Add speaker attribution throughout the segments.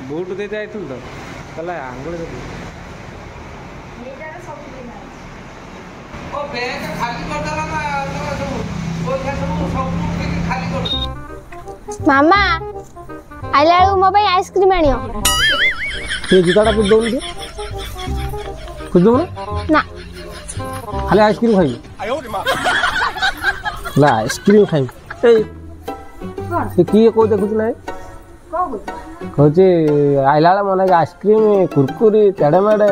Speaker 1: ବୁଟ ଦେଇ ଯାଇଥିଲୁ ତ କହିଲା ଆଙ୍ଗୁଳି ଦେବୁ
Speaker 2: ମାମା ଆଇଲା ବେଳକୁ ମୋ ପାଇଁ ଆଇସ୍କ୍ରିମ୍ ଆଣିବ।
Speaker 1: ସେ ଜୁତାଟା ପୁଣି ଦଉନି ଖୋଜି ଦେବୁ
Speaker 2: ନା
Speaker 1: ଖାଲି ଆଇସ୍କ୍ରିମ୍ ଖାଇବି ହେଲା ଆଇସ୍କ୍ରିମ୍ ଖାଇବି ଏଇ ସେ କିଏ କୋଉ ଦେଖୁଛୁ ନାଇଁ କହୁଛି ଆଇଲା ବେଳେ ମନେ ଆଇସ୍କ୍ରିମ୍ କୁରକୁରି ତେଡ଼େ ମେଡ଼େ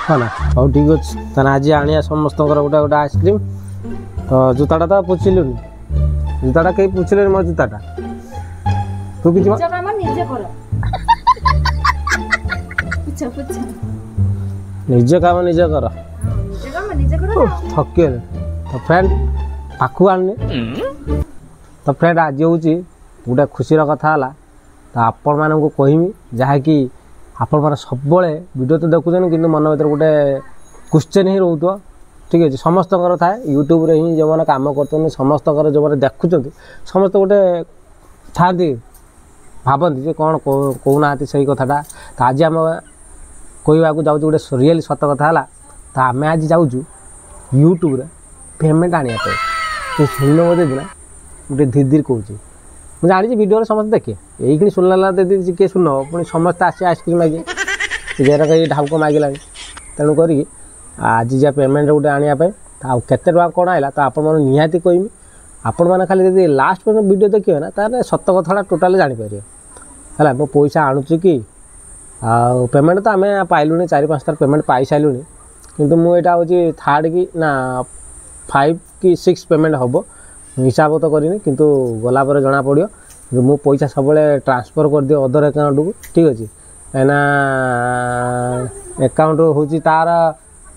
Speaker 1: ହଁ ନା ହଉ ଠିକ୍ ଅଛି ତାହେଲେ ଆଜି ଆଣିବା ସମସ୍ତଙ୍କର ଗୋଟେ ଗୋଟେ ଆଇସ୍କ୍ରିମ୍ ତ ଜୁତାଟା ତ ପୁଛିଲୁନି ଜୁତାଟା କେହି ପୁଛିଲେନି ମୋ ଜୁତାଟା ତୁ କିଛି ନିଜ କାମ ନିଜେ କର ଥକିଗଲେ ତ ଫ୍ରେଣ୍ଡ ପାଖକୁ ଆଣିନି ତ ଫ୍ରେଣ୍ଡ ଆଜି ହେଉଛି ଗୋଟେ ଖୁସିର କଥା ହେଲା ତ ଆପଣମାନଙ୍କୁ କହିମି ଯାହାକି ଆପଣମାନେ ସବୁବେଳେ ଭିଡ଼ିଓ ତ ଦେଖୁଛନ୍ତି କିନ୍ତୁ ମନ ଭିତରେ ଗୋଟେ କ୍ୱେଶ୍ଚନ୍ ହିଁ ରହୁଥିବ ଠିକ୍ ଅଛି ସମସ୍ତଙ୍କର ଥାଏ ୟୁଟ୍ୟୁବରେ ହିଁ ଯେଉଁମାନେ କାମ କରୁଛନ୍ତି ସମସ୍ତଙ୍କର ଯେଉଁମାନେ ଦେଖୁଛନ୍ତି ସମସ୍ତେ ଗୋଟେ ଥାଆନ୍ତି ଭାବନ୍ତି ଯେ କ'ଣ କହୁନାହାନ୍ତି ସେଇ କଥାଟା ତ ଆଜି ଆମେ କହିବାକୁ ଯାଉଛୁ ଗୋଟେ ରିଏଲି ସତ କଥା ହେଲା ତ ଆମେ ଆଜି ଯାଉଛୁ ୟୁଟ୍ୟୁବରେ ପେମେଣ୍ଟ ଆଣିବା ପାଇଁ ତ ଶୁଣିଲ ମୋତେ ଦିନ ଗୋଟେ ଧୀରେ ଧୀରେ କହୁଛି ମୁଁ ଜାଣିଛି ଭିଡ଼ିଓରେ ସମସ୍ତେ ଦେଖେ ଏଇଖିଣି ଶୁଣିଲା ଦିଦି କିଏ ଶୁଣ ପୁଣି ସମସ୍ତେ ଆସି ଆଇସ୍କ୍ରିମ୍ ମାଗିବେ ଯେରାକ ଏଇ ଢାଉକ ମାଗିଲାଣି ତେଣୁ କରିକି ଆଜି ଯା ପେମେଣ୍ଟ ଗୋଟେ ଆଣିବା ପାଇଁ ଆଉ କେତେ ଟଙ୍କା କ'ଣ ଆଇଲା ତ ଆପଣମାନେ ନିହାତି କହିବି ଆପଣମାନେ ଖାଲି ଯଦି ଲାଷ୍ଟ ପର୍ଯ୍ୟନ୍ତ ଭିଡ଼ିଓ ଦେଖିବେ ନା ତାହେଲେ ସତ କଥାଟା ଟୋଟାଲି ଜାଣିପାରିବେ ହେଲା ମୁଁ ପଇସା ଆଣୁଛି କି ଆଉ ପେମେଣ୍ଟ ତ ଆମେ ପାଇଲୁଣି 4-5 ଥର ପେମେଣ୍ଟ ପାଇସାରିଲୁଣି କିନ୍ତୁ ମୁଁ ଏଇଟା ହେଉଛି ଥାର୍ଡ଼ କି ନା 5 କି 6 ପେମେଣ୍ଟ ହେବ ହିସାବ ତ କରିନି କିନ୍ତୁ ଗଲା ପରେ ଜଣାପଡ଼ିବ ମୁଁ ପଇସା ସବୁବେଳେ ଟ୍ରାନ୍ସଫର୍ କରିଦିଏ ଅଦର ଆକାଉଣ୍ଟକୁ ଠିକ୍ ଅଛି କାହିଁକିନା ଆକାଉଣ୍ଟ ହେଉଛି ତାର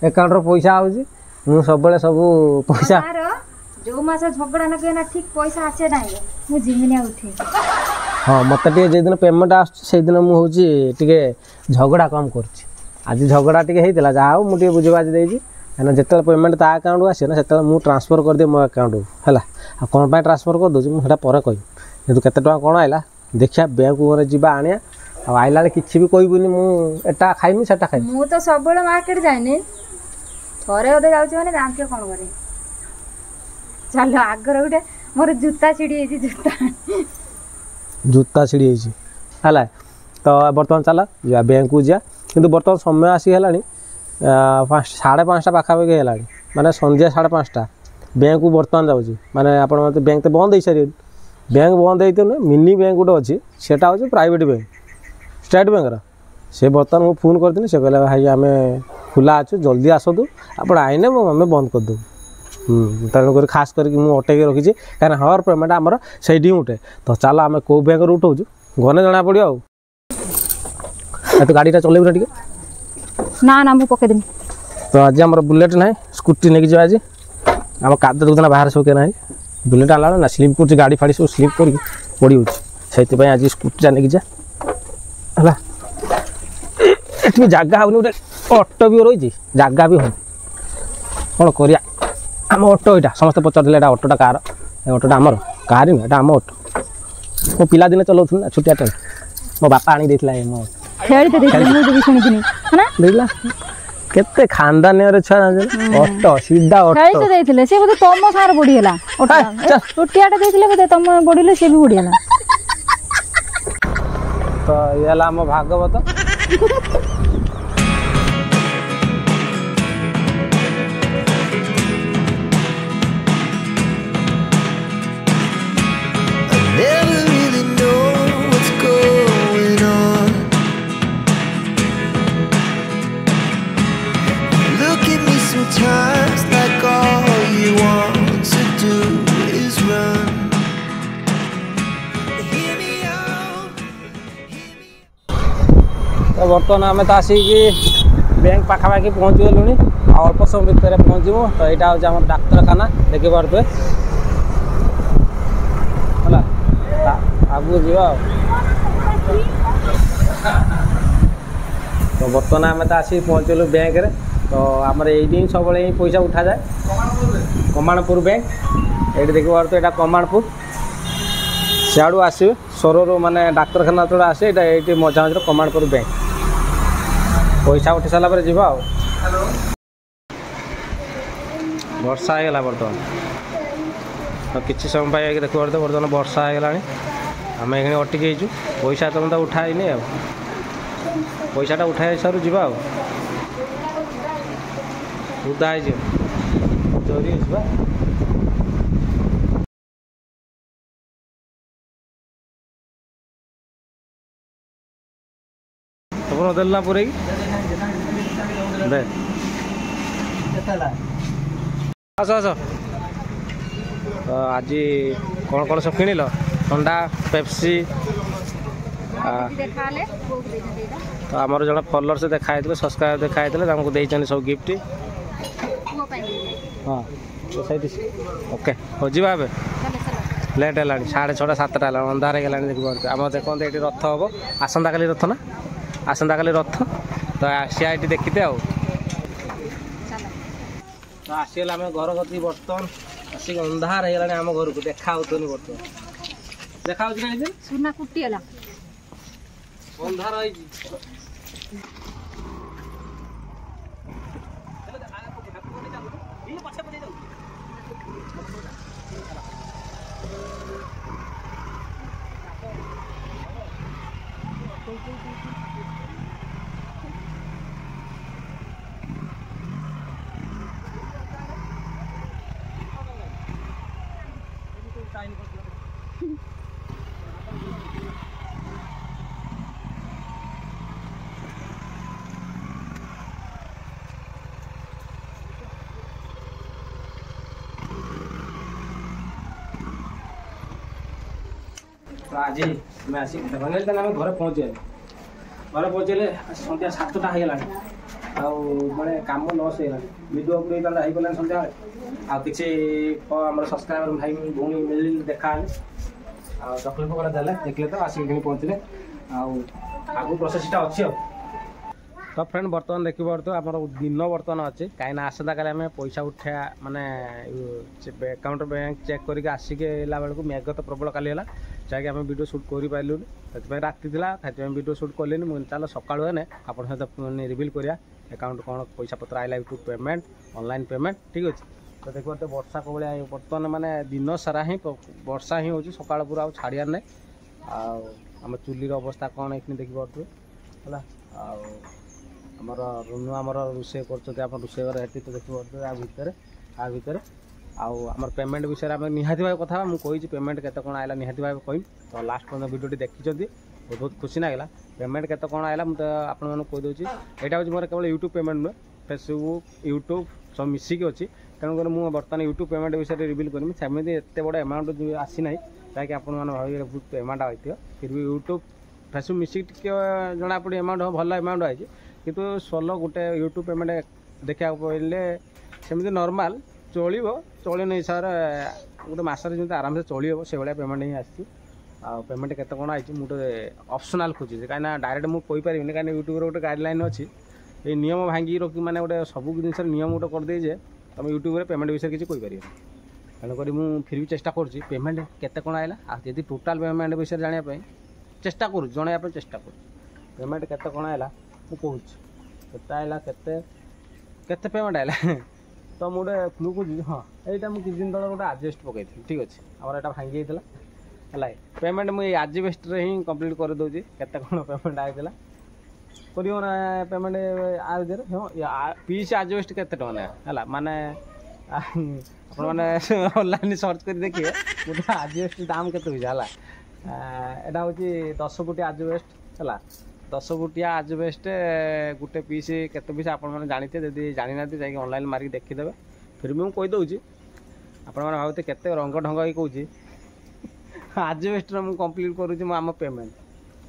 Speaker 1: ଆକାଉଣ୍ଟର ପଇସା ହେଉଛି ମୁଁ ସବୁବେଳେ ସବୁ ପଇସା
Speaker 3: जो मास झगड़ा न केना ठीक पैसा आसे नाही मु जिमिनिया उठे
Speaker 1: हाँ मत दिन पेमेंट आसे दिन मुझे टे झगड़ा कम कर आज झगड़ा टे होता जहाँ हो मुझे बुझीबाजी देती कहीं जिते पेमेंट ता अकाउंट आसे ना से मुझे ट्रांसफर कर दिए मो अकाउंट को है कौन ट्रांसफर कर दूसरी मुझे पर कह जेहतु के कौन आइला देखिया बैंक घरे जावा आने आइला कि भी कहबूनी मुझा खाइमी से खाई
Speaker 3: मु तो सब मार्केट जाए थोड़े अधे जाऊँ मैंने जानते कौन करे चलो आगर गोटे मोर जूता छिड़ी जूता
Speaker 1: जूता छिड़ी है तो बर्तमान चल जा बैंक को जा कि बर्तमान समय आसीगला 5:30 पाखापाखि है माने संध्या 5:30 बैंक को बर्तमान जाऊँगी माने आप बैंक तो बंद हो सारे बैंक बंद होते ना मिनी बैंक गोटे अच्छी सेटा हूँ प्राइवेट बैंक स्टेट बैंक से बर्तमान मुझे फोन करती से कहला भाई आम खुला अच्छु जल्दी आसतु आप आईने आम बंद करदे तेणुक खास करके मुझे अटैक रखी कहीं हर पेमेंट आमर से उठे तो चलो आम कौ बैंक उठाऊ गने जना पड़ो तो गाड़ी चलेबू ना टे
Speaker 3: ना ना मुझे पकईदेवी
Speaker 1: तो आज आम बुलेट ना स्कूटी नहीं आज आम काद देखना बाहर सब ना बुलेट आला ना स्लीप कर गाड़ी फाड़ी सब स्लीप कर पड़ी से आज स्कूटी नहीं जा जगह हो ऑटो भी रही जगह भी हो कौन कर आम ऑटो यहाँ समस्त पचारे ऑटोटा कार ऑटोटा आमर कार नुह आम ऑटो मो पिला दिने चलाऊँ ना छुटिया टाइम मो बापा आनी देला केते खानदान छुआ ऑटो सीधा ऑटो
Speaker 3: देइथिले से बोले तम सार बढीला ऑटो छुटियाटा देइथिले बोले तम बढीले से भी बढीला
Speaker 1: तो ये आम Bhagavat
Speaker 4: Never really know what's going on. Look at me sometimes like all you want to do is run. Hear me out.
Speaker 1: तो बर्तमान आम तो आसिकी बैंक पाखापाखि पहुँची गलु अल्प समय भितर पहुँचू तो यहाँ हूँ आम डाक्तरखाना देखी पारे आगू जा तो बर्तमान आम तो आसिक पहुँचलु बैंक रे तो आमर ये सब पैसा उठा जाए कमाणपुर बैंक ये देखिए तो यहाँ कमाणपुर सियाड़ू आसवे सोर माने डाक्तरखाना जो आसे ये मझा मझे कमाणपुर बैंक पैसा उठी सारा जी वर्षा होगा बर्तमान तो किसी समय पाई देखो तो बर्तमान वर्षा होगा आम ये अटिकी पैसा तुम तो उठाई पैसाटा उठाई सारू जी उदा चोरी हो तुम देला पूरे आस आस तो आज कौन कौन सब किଣିଲ ठंडा पेप्सी तो आमर जन फॉलोअर्स देखाई सब्सक्राइबर देखाई सब सब गिफ्ट हाँ ओके हो जा लेट है 6:30 7टा अंधार हो गला देखिए आम देखते ये रथ हम आसंता काली रथ ना आसंता काली रथ तो आसिया ये देखते आ तो आसीगला आम घर गति बर्तमान आसिक अंधार हो गला आम घर को देखा बर्तमान देखा
Speaker 3: सुना कुटीगला
Speaker 1: अंधार तो आज मैं आसिक आम घर पहुँचे सन्ध्या 7टा हो गला माने काम लस हो वीडियो अपलोड हो गला सन्ध्या आ किसी आम सब्सक्राइबर भाई भूमि मिल देखा चकलेट पकड़ा देले देखले तो आसिक पहुँचले आगु प्रोसेसटा अच्छी तो फ्रेंड बर्तमान देखिए तो आम दिन बर्तमान अच्छे कहीं आसंता काली आम पैसा उठा माने अकाउंट बैंक चेक करके आसिक बेलू मेघ तो प्रबल काली है जहाँकि आम वीडियो शूट कर पार्लुनि से राति था वीडियो शूट कले मुझे चल सकाल आप रिविल करा अकाउंट कौन पैसा पत्र आइला यूट्यूब पेमेंट ऑनलाइन पेमेंट ठीक अच्छे तो देखो तो वर्षा को भाया बर्तमान माने दिन सारा ही वर्षा ही हो सकाल पूरा आ छाड़ियार ना आम चुलीर अवस्था कौन ये देखी पारे है आमर रुनु आमर रोषे कर रोषे घर हेटी तो देखी पारे आ भितर आमर पेमेंट विषय में निहाती भाव कथा मुझे पेमेंट केते कौन आइला निहाती भाव कहम तो लास्ट पर्यटन वीडियो देखी बहुत खुशी लगे पेमेंट केते कौन आइला मुझे आपको कहीदे यहाँ हूँ मोर केवल यूट्यूब पेमेंट नुहे फेसबुक यूट्यूब सब मिसिक अच्छी तेणुकर मुझे बर्तमान यूट्यूब पेमेंट विषय रिविल करमी सेमती एत बड़ एमाउंट जो आसी ना जहाँकि आप भाई बहुत एमाउंट आई फिर भी यूट्यूब फेसबुक मिसिक जना पड़े एमाउंट भल एमाउंट आई कितु सोलो गोटे यूट्यूब पेमेंट देखा पड़े सेमती नॉर्मल चलो नहीं सर गोटे मसरे जमी आराम से चल हे से भाया पेमेंट ही आसी पेमेंट केते कौन आई मुझे ऑप्शनल खोजी कहीं डायरेक्ट मुझे कहींपारे कहीं यूट्यूब गोटे गाइडलाइन अच्छी ये नियम भांगी रखी मैंने गोटे सब जिन नियम गोटे करदे तुम यूट्यूब पारेमेंट विषय किसी कहीपर तेणुक मुझे फिर भी चेष्टा करुँच पेमेंट केते कौन आइला जब टोटाल पेमेंट विषय जानापी चेष्टा करूँ जनवाई चेष्टा कर पेमेंट केते कौन आइला मुझे केते आइला केते पेमेंट आइला तो मुझे मुझे हाँ यहाँ मुझे किसी दिन तक गोटे आजबेस्ट पकई ठीक अच्छे आम यहाँ भांगी होता है पेमेंट मुझे आजबेस्ट ही कंप्लीट कर दूसरी केते कौन पेमेंट आईला कर पेमेंट आ भितर हाँ पीस आजबेस्ट केते टका है माने ऑनलाइन सर्च कर देखिए गोटे आजबेस्ट दाम के यहाँ हूँ 10 फुट आजबेस्ट है 10 फुटिया आजबेस्ट गोटे पीस केते पीस आप जानते जब जानी ना जाकि ऑनलाइन मारिक देखीदे फिर भी मुझे कहीदे आप भावते केते रंग ढंग ही कौच आजबेस्ट मुझे कंप्लीट करुँच आम पेमेंट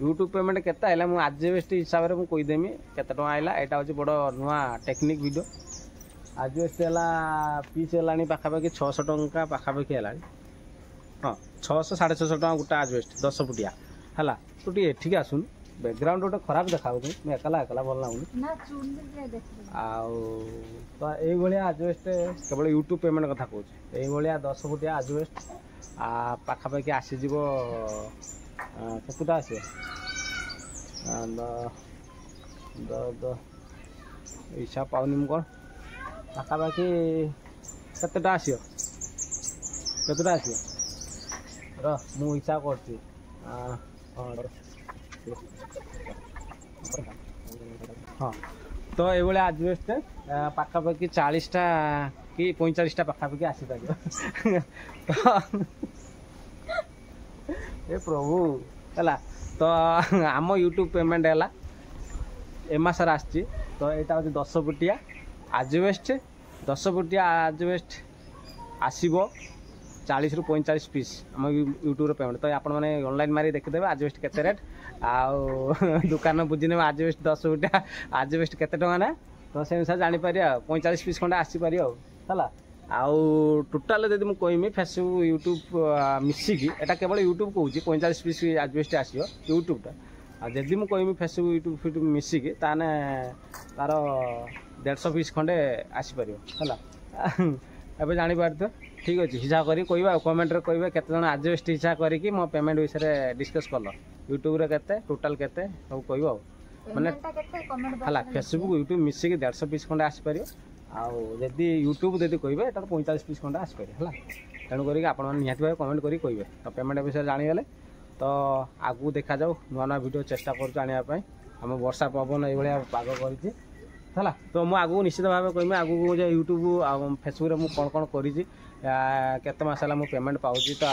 Speaker 1: यूट्यूब पेमेंट केते आइला मुझे आजबेस्ट हिसाब से मुझे कहीदेमी केते टका आइला यहाँ हूँ बड़ नुआ टेक्निक वीडियो आजबेस्ट है पीस है पाखापाखि 600 टंका पाखापाखि है हाँ 600 650 टका गोटे आजबेस्ट 10 फुटिया है तो ये ठीक आसुन बैकग्राउंड गोटे खराब देखा मुझे एकला एकला भल लगुनि
Speaker 3: ना चुनी देखिए
Speaker 1: आउ तो ये आजबेस्ट केवल यूट्यूब पेमेंट कथा कौच ये 10 फुटिया आजबेस्ट पाखापाखि आसीज केतटा आस इच्छा पाऊनी मु कौन पाखापाखि केतटा आस केतटा आस मु इच्छा कर हाँ तो ये आजबेस्ट पाखापाखि 40टा कि 45टा पाखापाखि आसी पार ए प्रभु है तो आम यूट्यूब पेमेंट है ए मसर आसी तो यहाँ हूँ 10 फुटिया आजबेस्ट 10 फुटिया आजबेस्ट आसो 40 ରୁ 45 पीस आम यूट्यूब पेमेंट तो आपण मैंने ऑनलाइन मारी देखीदे आजबेस्ट केते रेट आउ दुकान बुझीने आजबेस्ट 10 फुटिया आजबेस्ट केते टका ना तो से अनुसार जापर 45 पीस खंडे आसीपर है आउ टोटाल जब मुझे कहमी फेसबुक यूट्यूब मिसिकी एटा केवल यूट्यूब कहूँ 45 पीस आजबेस्ट आसो यूट्यूबटा आदि मुझे कहमी फेसबुक यूट्यूब मिसिकी ताने तार 150 पीस खंडे आसीपर है एवं जापर ठीक अच्छे हिसाब कर कमेंट रे कह केत जन आजबेस्ट हिसाब करके मो पेमेंट विषय डिस्कस कल यूट्यूब रे केते टोटाल केते सब कह माने है फेसबुक यूट्यूब मिसिकी 150 पीस खंडे आसीपर आदि यूट्यूब जब कहे तो 45 पीस खंडे आसीपर है तेणुक निहाती भाव कमेंट करें तो पेमेंट विषय जाणीगले तो आगू देखा जाऊ नुआ नुआ वीडियो चेष्टा करने आम वर्षा पवन ये पाग कर तो मुझे आगू निश्चित भाव कहमी आगू यूट्यूब फेसबुक मुझे कौन कौन करी केत मस है मुझे पेमेंट पाऊँ तो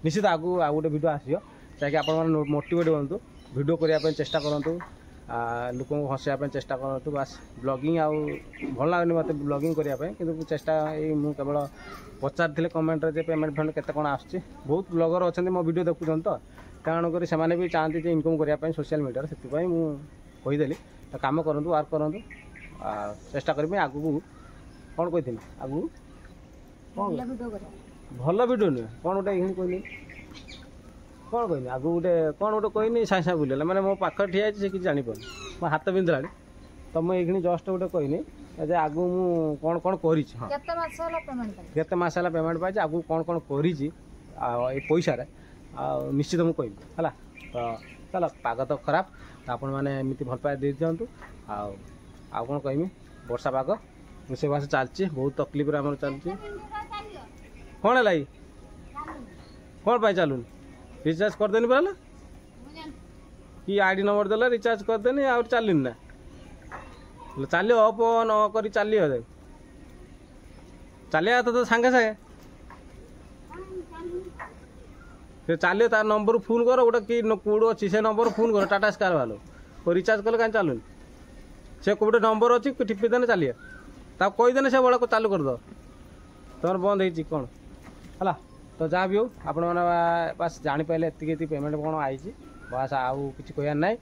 Speaker 1: निश्चित आगू आ गोटे वीडियो आसो जहाँकि आप मोटिवेट हूँ वीडियो करने चेष्टा करूँ लोक हसैया चेष्टा करूँ बास ब्लॉगिंग आउ भल लगनी मत ब्लॉगिंग करने कि चेष्टा मुझे केवल पचारि कमेंट रे पेमेंट फेमेंट केते कौन आसुच्छी बहुत ब्लॉगर अच्छा मो वीडियो देखुन तो तेणुक से भी चाहती इनकम करने सोशल मीडिया से मुझेदेली तो कम करूँ वर्क करूँ चेष्टा करी आगू कौन कही आगू कौन भल वीडियो नुहे कौन गोटे कहनी कौन कहनी आगू गोटे कौन गोटे कहनी साए साए बुलेला मैंने मो पाख ठिया से किसी जापर मो हाथ बिंधला तो मुझे जस्ट गोटे कहनी आगू मु कौन कौन कर केते मास है पेमेंट पाई आगू कौन कौन कर पैसा निश्चित मुझे कहमी है तो चलो पाग तो खराब आपण मैंने एमती भल पाए दे दिंतु आउ कौन कहमी वर्षा पाग रोषेबास चलती बहुत तकलीफ आम चलती कौन है कौन पाई चलुन रिचार्ज करदेनी पहले कि आईडी नंबर देला रिचार्ज करदेनी आ चलनी ना चलो अप न कर चलिए चलिए तो सागे सागे चलिए तार नंबर फोन कर गोटे कि कोड अच्छी से नंबर फोन कर टाटा स्काई वालों को रिचार्ज कले कहीं चलुनि से गोटे नंबर अच्छी टिपिदेने चलिए कहीदेने से बड़ा चालू करद तुम बंद हो कौन है तो जहाँ भी हो आपण मैंने बस जापारे एति पेमेंट कौन आई बस आउ कि कहना ना